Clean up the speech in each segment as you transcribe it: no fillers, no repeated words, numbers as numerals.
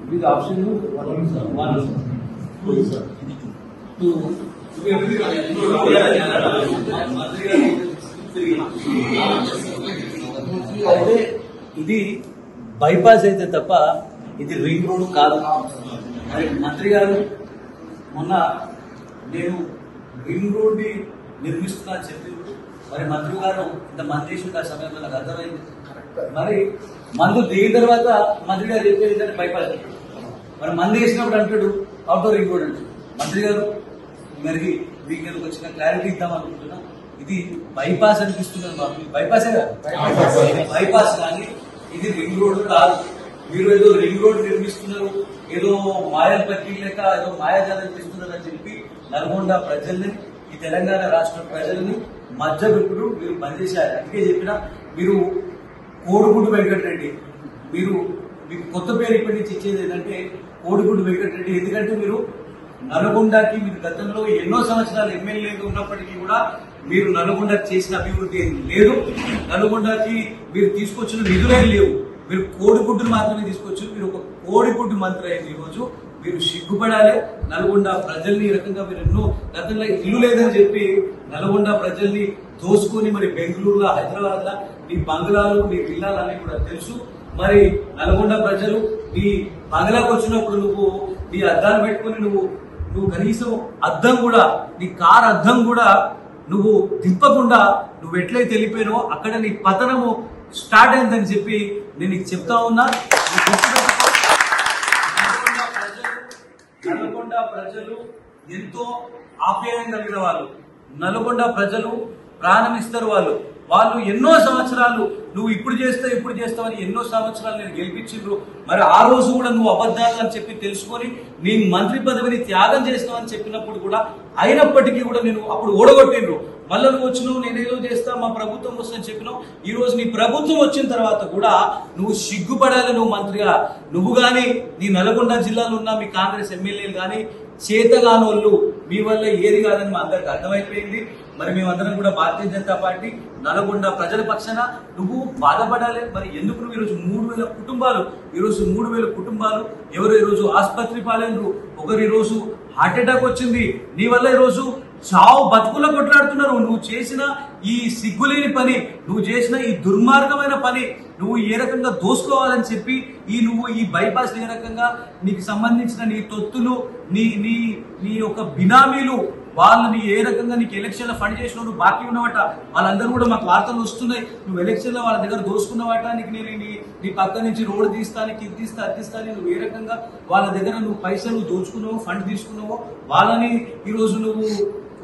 With option 1, 2. అయితే ఇది bypass అయితే తప్ప ఇది రింగ్ రోడ్ కాదు. మరి మంత్రి గారు మొన్న నేను రింగ్ రోడ్ ని నిర్మిస్తున్నా అని చెప్పి మరి మంత్రి గారు ఇంత మంది చేసిన సమయంలో నాకు అర్థమైంది. మరి మందు దిగిన తర్వాత మంత్రి గారు చెప్పేది బైపాస్. మరి మంది వేసినప్పుడు అంటాడు అవుట్డోర్ రింగ్ రోడ్ అంటాడు. మంత్రి గారు మరి మీకు వచ్చిన క్లారిటీ ఇద్దాం అనుకుంటున్నా. ఇది బైపాస్ అనిపిస్తున్నది మాకు. బైపాసే కదా, బైపాస్ కానీ ఇది రింగ్ రోడ్ కాదు. మీరు ఏదో రింగ్ రోడ్ నిర్మిస్తున్నారు, ఏదో మాయల పట్టి లేక ఏదో మాయాజాలం చేస్తున్నారు అని చెప్పి నల్గొండ ప్రజల్ని, ఈ తెలంగాణ రాష్ట్ర ప్రజల్ని మధ్యపెట్టుడు మీరు బంద్ చేశారు. అందుకే చెప్పిన మీరు కోడిగుడ్డు వెంకటరెడ్డి, మీకు కొత్త పేరు ఇప్పటి నుంచి ఇచ్చేది ఏంటంటే కోడిగుడ్డు వెంకటరెడ్డి. ఎందుకంటే మీరు నల్గొండకి మీరు గతంలో ఎన్నో సంవత్సరాలు ఎమ్మెల్యేగా ఉన్నప్పటికీ కూడా మీరు నల్గొండకి చేసిన అభివృద్ధి ఏం లేదు. నల్గొండకి మీరు తీసుకొచ్చిన నిధులే లేవు. మీరు కోడిగుడ్డును మాత్రమే తీసుకొచ్చు. మీరు ఒక కోడిగుడ్డు మంత్రి అయింది. ఈరోజు మీరు సిగ్గుపడాలి. నల్గొండ ప్రజల్ని ఈ రకంగా మీరు ఎన్నో గతంలో ఇల్లు లేదని చెప్పి నల్గొండ ప్రజల్ని దోసుకొని మరి బెంగళూరులో, హైదరాబాద్ లో మీ బంగ్లాలు, మీ విల్లాలు అన్ని కూడా తెలుసు. మరి నల్గొండ ప్రజలు నీ బంగ్లాకు వచ్చినప్పుడు నువ్వు నీ అద్దాలు పెట్టుకుని నువ్వు కనీసం అద్దం కూడా, నీ కార్ అద్దం కూడా నువ్వు తిప్పకుండా నువ్వు ఎట్లయితే వెళ్ళిపోయినో అక్కడ నీ పతనము స్టార్ట్ అయిందని చెప్పి నేను నీకు చెప్తా ఉన్నా. నల్గొండ ప్రజలు ఎంతో ఆప్యాయం కలిగిన వాళ్ళు. నల్గొండ ప్రజలు ప్రాణం ఇస్తారు. వాళ్ళు ఎన్నో సంవత్సరాలు నువ్వు ఇప్పుడు చేస్తావని ఎన్నో సంవత్సరాలు నేను గెలిపించిండ్రు. మరి ఆ రోజు కూడా నువ్వు అబద్ధాలు అని చెప్పి తెలుసుకొని నేను మంత్రి పదవిని త్యాగం చేస్తావని చెప్పినప్పుడు కూడా అయినప్పటికీ కూడా నేను అప్పుడు ఓడగొట్టిండ్రు. మళ్ళీ నువ్వు వచ్చినావు, నేనేదో చేస్తా, మా ప్రభుత్వం వస్తుందని చెప్పినావు. ఈ రోజు నీ ప్రభుత్వం వచ్చిన తర్వాత కూడా నువ్వు సిగ్గుపడాలి. నువ్వు మంత్రిగా నువ్వు గాని నీ నల్గొండ జిల్లాలో ఉన్న మీ కాంగ్రెస్ ఎమ్మెల్యేలు గాని చేతగానోళ్ళు, మీ వల్ల ఏది కాదని మా అందరికి అర్థమైపోయింది. మరి మేమందరం కూడా భారతీయ జనతా పార్టీ నల్గొండ ప్రజల పక్షాన నువ్వు బాధపడాలి. మరి ఎందుకు నువ్వు ఈరోజు 3,000 కుటుంబాలు, ఈరోజు 3,000 కుటుంబాలు ఎవరు ఈరోజు ఆసుపత్రి పాలైనరు, ఒకరు ఈరోజు హార్ట్ అటాక్ వచ్చింది. నీ వల్ల ఈరోజు చావు బతుకుల్లో కొట్లాడుతున్నారు. నువ్వు చేసిన ఈ సిగ్గులేని పని, నువ్వు చేసిన ఈ దుర్మార్గమైన పని, నువ్వు ఏ రకంగా దోసుకోవాలని చెప్పి నువ్వు ఈ బైపాస్ ఏ రకంగా నీకు సంబంధించిన నీ తొత్తులు, నీ యొక్క బినామీలు వాళ్ళని ఏ రకంగా నీకు ఎలక్షన్ లో ఫండ్ చేసిన నువ్వు బాకీ ఉన్నవాట వాళ్ళందరూ కూడా మాకు వార్తలు వస్తున్నాయి. నువ్వు ఎలక్షన్ లో వాళ్ళ దగ్గర దోసుకున్నవాట, నీకు నేను నీ పక్క నుంచి రోడ్డు తీస్తానికి ఇది తీస్తా అది తీస్తా, నువ్వు ఏ రకంగా వాళ్ళ దగ్గర నువ్వు పైసలు దోచుకున్నావో, ఫండ్ తీసుకున్నావో, వాళ్ళని ఈరోజు నువ్వు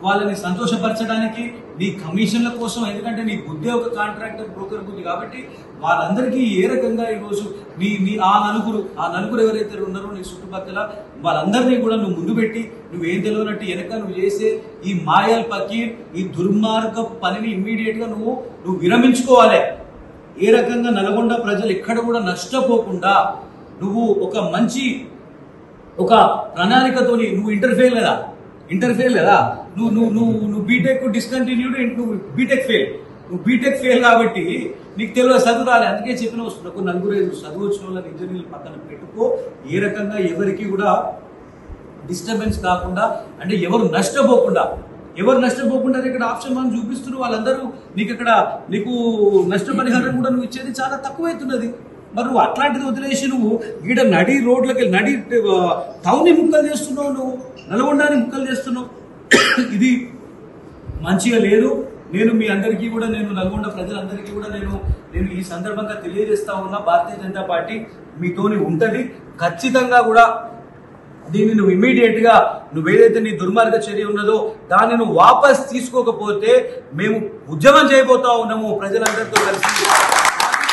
వాళ్ళని సంతోషపరచడానికి నీ కమిషన్ల కోసం, ఎందుకంటే నీ బుద్ధి ఒక కాంట్రాక్టర్ బ్రోకర్ బుద్ధి కాబట్టి వాళ్ళందరికీ ఏ రకంగా ఈరోజు ఆ నలుగురు ఎవరైతే ఉన్నారో నీ చుట్టుపక్కల వాళ్ళందరినీ కూడా నువ్వు ముందు పెట్టి నువ్వేం తెలియనట్టు వెనక నువ్వు చేసే ఈ మాయల్ పకీర్, ఈ దుర్మార్గ పనిని ఇమ్మీడియట్ గా నువ్వు విరమించుకోవాలి. ఏ రకంగా నల్గొండ ప్రజలు ఎక్కడ కూడా నష్టపోకుండా నువ్వు ఒక మంచి ఒక ప్రణాళికతోని నువ్వు ఇంటర్ఫేర్ లేదా నువ్వు బీటెక్ డిస్కంటిన్యూడ్, నువ్వు బీటెక్ ఫెయిల్ కాబట్టి నీకు తెలియదు, చదువు రాలే. అందుకే చెప్పిన వస్తున్నా నలుగురు చదువు వచ్చిన వాళ్ళని ఇంజనీర్లు పక్కన పెట్టుకో. ఏ రకంగా ఎవరికి కూడా డిస్టర్బెన్స్ కాకుండా, అంటే ఎవరు నష్టపోకుండా ఇక్కడ ఆప్షన్ మనం చూపిస్తున్నారు. వాళ్ళందరూ నీకు నష్టపరిహారం కూడా నువ్వు ఇచ్చేది చాలా తక్కువైతున్నది. మరి నువ్వు అట్లాంటిది వదిలేసి నువ్వు ఈడ నడి రోడ్లకి నడి టౌన్ ని ముక్కలు చేస్తున్నావు, నువ్వు నల్గొండని ముక్కలు చేస్తున్నావు. ఇది మంచిగా లేదు. నేను మీ అందరికీ కూడా నల్గొండ ప్రజలందరికీ కూడా నేను ఈ సందర్భంగా తెలియజేస్తా ఉన్నా, భారతీయ జనతా పార్టీ మీతోని ఉంటది. ఖచ్చితంగా కూడా దీన్ని నువ్వు ఇమీడియట్ గా నువ్వేదైతే నీ దుర్మార్గ చర్య ఉన్నదో దాన్ని నువ్వు వాపస్ తీసుకోకపోతే మేము ఉద్యమం చేయబోతా ఉన్నాము ప్రజలందరితో కలిసి.